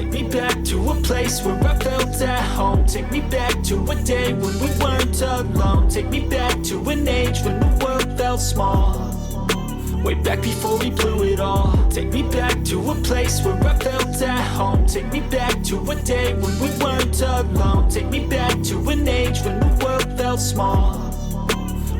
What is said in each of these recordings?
Take me back to a place where I felt at home. Take me back to a day when we weren't alone. Take me back to an age when the world felt small. Way back before we blew it all. Take me back to a place where I felt at home. Take me back to a day when we weren't alone. Take me back to an age when the world felt small.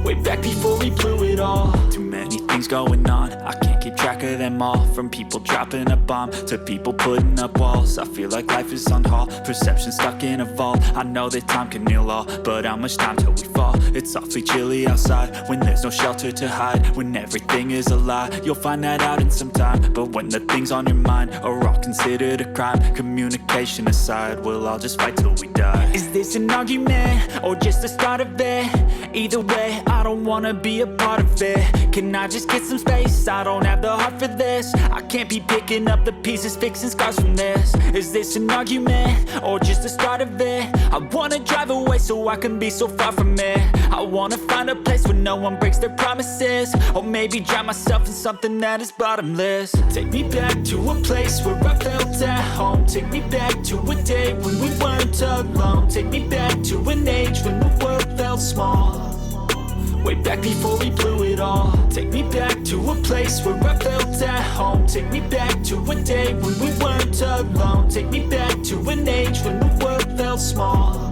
Way back before we blew it all. Too many things going on, I can't keep track of them all. From people dropping a bomb to people putting up walls. I feel like life is on hold, perception stuck in a vault. I know that time can heal all, but how much time till we fall? It's awfully chilly outside when there's no shelter to hide. When everything is a lie, you'll find that out in some time. But when the things on your mind are all considered a crime, communication aside, we'll all just fight till we die. Is this an argument or just the start of it? Either way, I don't wanna be a part of it. Can I just get some space? I don't have the heart for this. I can't be picking up the pieces, fixing scars from this. Is this an argument or just the start of it? I wanna drive away so I can be so far from it. I wanna find a place where no one breaks their promises. Or maybe drown myself in something that is bottomless. Take me back to a place where I felt at home. Take me back to a day when we weren't alone. Take me back to an age when the world felt small. Way back before we blew it all. Take me back to a place where I felt at home. Take me back to a day when we weren't alone. Take me back to an age when the world felt small.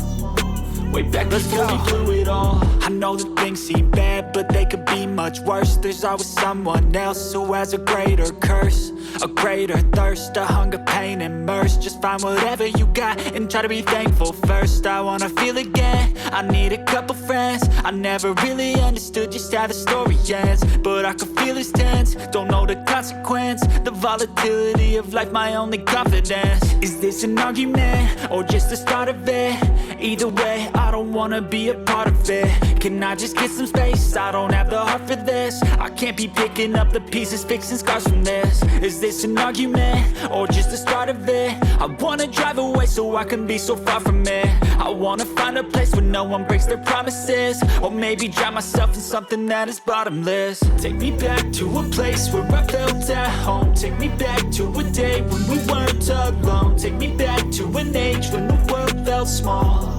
Way back before we blew it all. I know that things seem bad, but they could be much worse. There's always someone else who has a greater curse, a greater thirst, a hunger, pain, and mercy. Just find whatever you got and try to be thankful first. I wanna feel again, I need a couple friends. I never really understood just how the story ends, but I can feel it's tense, don't know the consequence. The volatility of life, my only confidence. Is this an argument or just the start of it? Either way, I don't wanna be a part of it. Can I just get some space? I don't have the heart for this. I can't be picking up the pieces, fixing scars from this. Is this an argument or just the start of it? I wanna drive away so I can be so far from it. I wanna find a place where no one breaks their promises. Or maybe drown myself in something that is bottomless. Take me back to a place where I felt at home. Take me back to a day when we weren't alone. Take me back to an age when the world felt small.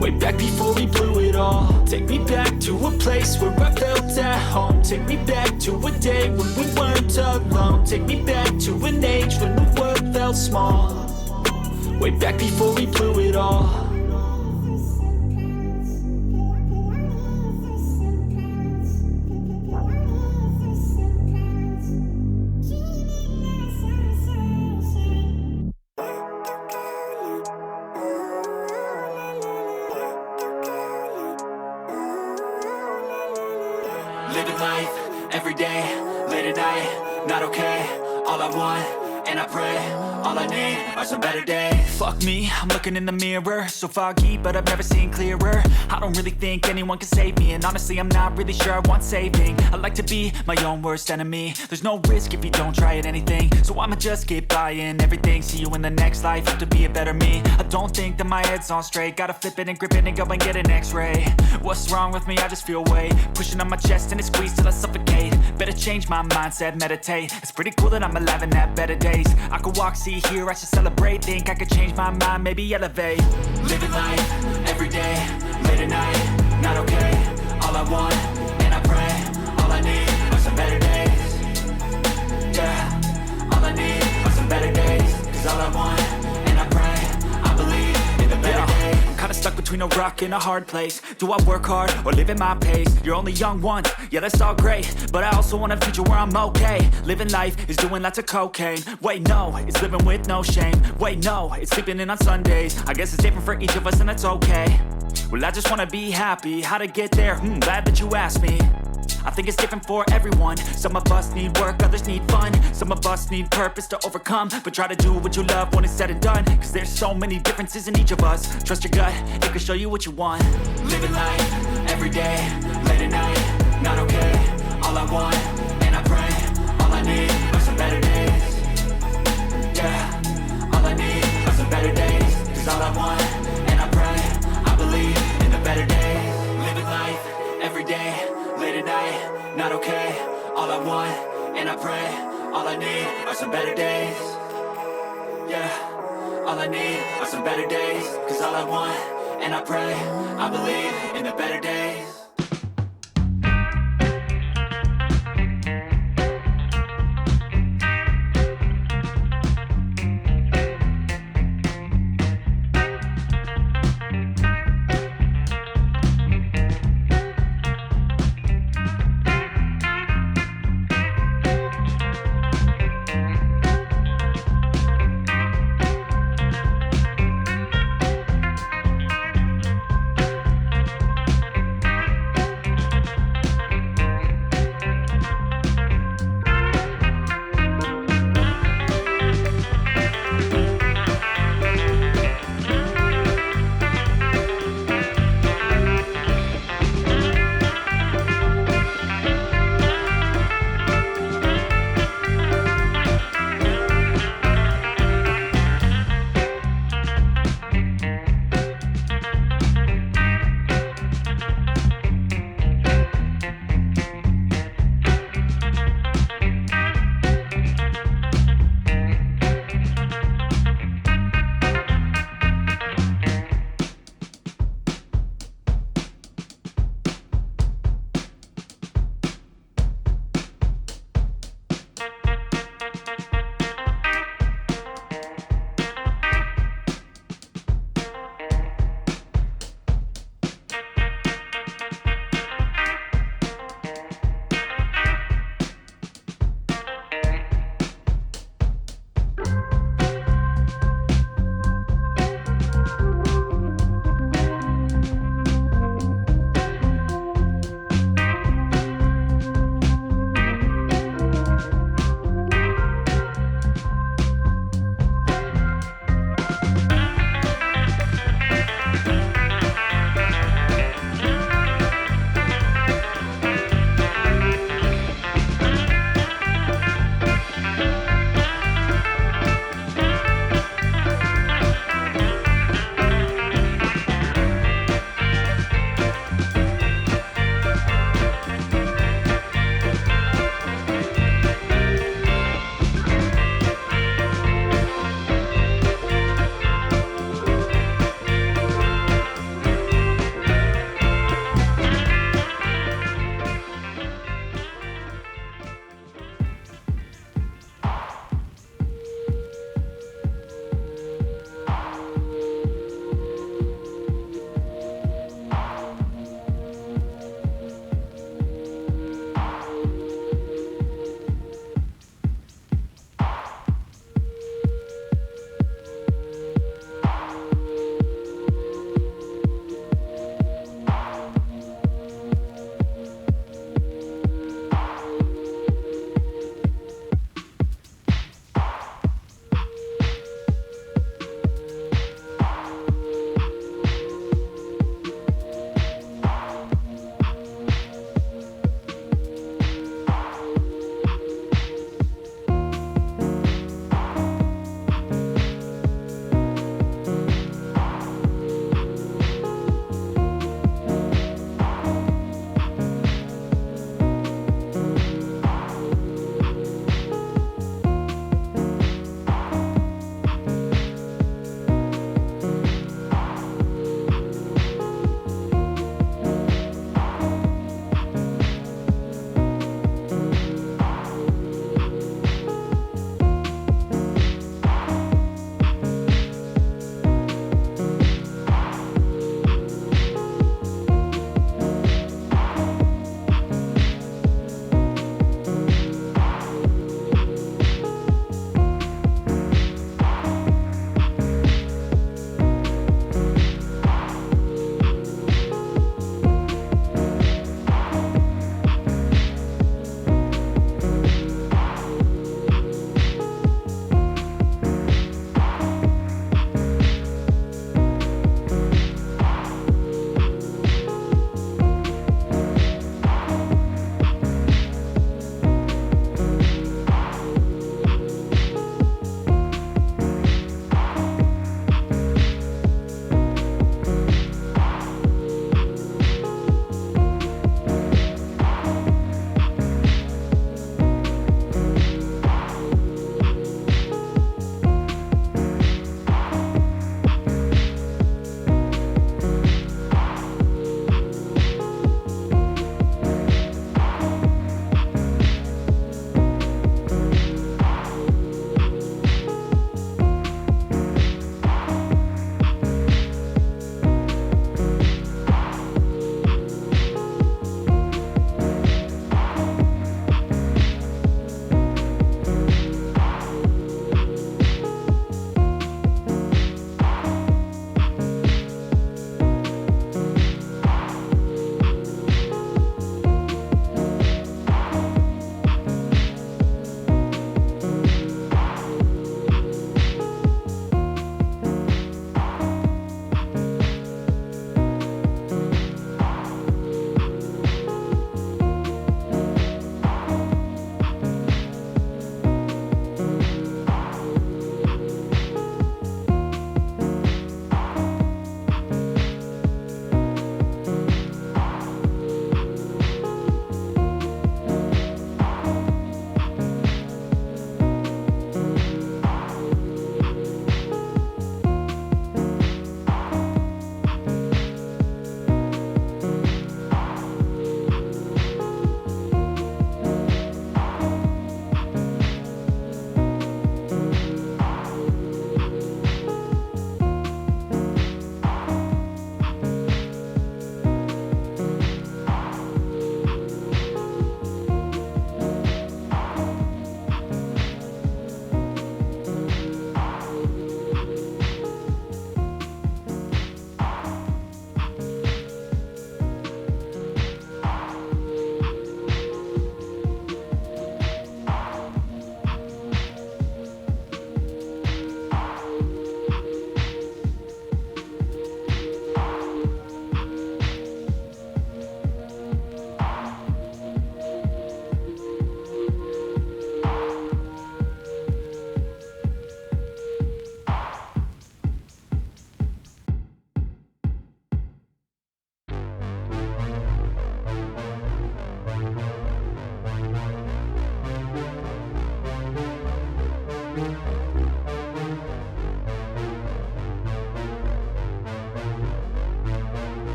Way back before we blew it all. Take me back to a place where I felt at home. Take me back to a day when we weren't alone. Take me back to an age when the world felt small. Way back before we blew it all. Living life, every day, late at night, not okay. All I want, and I pray, all I need are some better days. Fuck me, I'm looking in the mirror, so foggy, but I've never seen clearer. I don't really think anyone can save me, and honestly I'm not really sure I want saving. I like to be my own worst enemy. There's no risk if you don't try at anything, so I'ma just keep buying everything. See you in the next life, have to be a better me. I don't think that my head's on straight, gotta flip it and grip it and go and get an x-ray. What's wrong with me? I just feel weight pushing on my chest and it squeezes till I suffocate. Better change my mindset, meditate. It's pretty cool that I'm alive and have better days. I could walk, see, hear, I should celebrate. Think I could change my mind, maybe elevate. Living life, every day, late at night, not okay. All I want, and I pray, all I need are some better days. Yeah, all I need are some better days. Cause all I want, and I pray, I believe in the better days. I'm kinda stuck between a rock and a hard place. Do I work hard or live at my pace? You're only young once, yeah that's all great, but I also want a future where I'm okay. Living life is doing lots of cocaine. Wait no, it's living with no shame. Wait no, it's sleeping in on Sundays. I guess it's different for each of us and that's okay. Well I just wanna be happy, how to get there? Glad that you asked me. I think it's different for everyone. Some of us need work, others need fun. Some of us need purpose to overcome. But try to do what you love when it's said and done. Cause there's so many differences in each of us. Trust your gut, it can show you what you want. Living life, every day, late at night, not okay. All I want, and I pray, all I need are some better days. Yeah, all I need are some better days. Cause all I want, and I pray, I believe in the better days. Living life, every day, late at night, not okay. All I want, and I pray, all I need are some better days. Yeah. better days. Cause all I want, and I pray, I believe in the better days.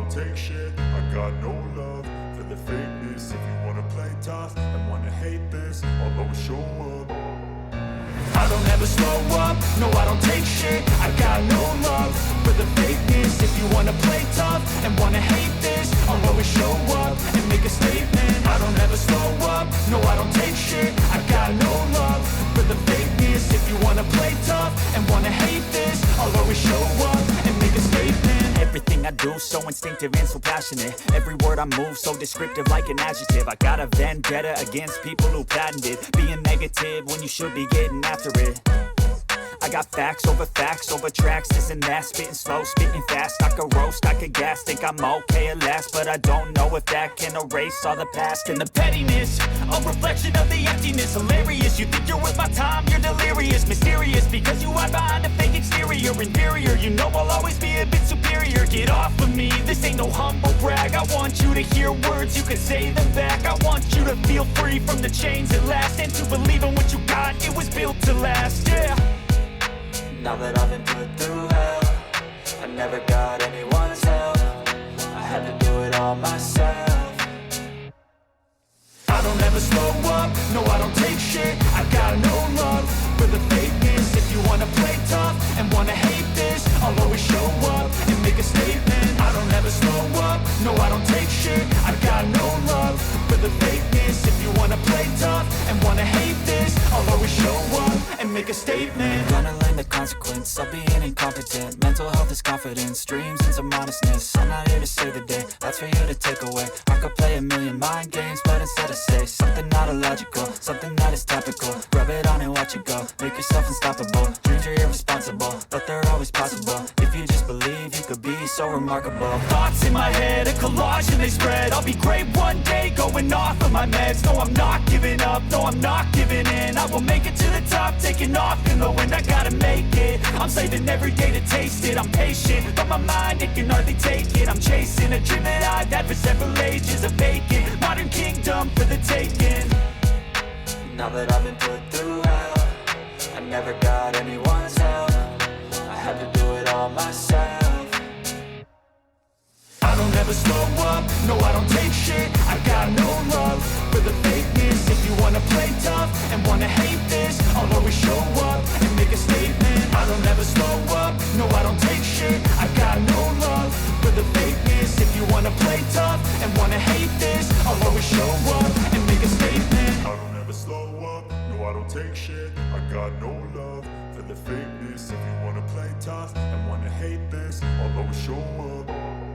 don't take shit. I got no love for the fakeness. If you wanna play tough and wanna hate this, I'll always show up. I don't ever slow up, no I don't take shit. I got no love for the fakeness. If you wanna play tough and wanna hate this, I'll always show up and make a statement. I don't ever slow up, no I don't take shit. I got no love for the fakeness. If you wanna play tough and wanna hate this, I'll always show up and make a statement. Everything I do so instinctive and so passionate. Every word I move so descriptive like an adjective. I got a vendetta against people who patented being negative when you should be getting after it. I got facts over tracks, this and that. Spitting slow, spitting fast. I could roast, I could gas. Think I'm okay at last, but I don't know if that can erase all the past. And the pettiness, a reflection of the emptiness. Hilarious, you think you're worth my time, you're delirious. Mysterious, because you hide behind a fake exterior. Inferior, you know I'll always be a bit superior. Get off of me, this ain't no humble brag. I want you to hear words, you can say them back. I want you to feel free from the chains at last, and to believe in what you got, it was built to last, yeah. Now that I've been put through hell, I never got anyone's help. I had to do it all myself. I don't ever slow up, no I don't take shit. I got no love for the fakeness. If you wanna play tough and wanna hate this, I'll always show up and make a statement. I don't ever slow up, no I don't take shit. I got no love for the fakeness. If you wanna play tough and wanna hate this, I'll always show up and make a statement. Gonna learn the consequence of being incompetent. Mental health is confidence, dreams into modestness. I'm not here to save the day, that's for you to take away. I could play a million mind games, but instead I say something not illogical, something that is topical. Rub it on and watch it go, make yourself unstoppable. Dreams are irresponsible, but they're always possible. If you just believe, you could be so remarkable. Thoughts in my head, a collage and they spread. I'll be great one day, going off of my meds. No, I'm not giving up, no, I'm not giving in. I will make it to the top, taking off in the wind. I gotta make it, I'm saving every day to taste it. I'm patient, but my mind, it can hardly take it. I'm chasing a dream that I've had for several ages. A vacant, modern kingdom for the taking. Now that I've been put through hell, I never got anyone's help. I had to do it all myself. I don't ever slow up, no I don't take shit. I got no love for the fakeness. If you wanna play tough and wanna hate this, I'll always show up and make a statement. I don't ever slow up, no I don't take shit. I got no love for the fakeness. If you wanna play tough and wanna hate this, I'll always show up and make a statement. I don't ever slow up, no I don't take shit. I got no love for the fakeness. If you wanna play tough and wanna hate this, I'll always show up.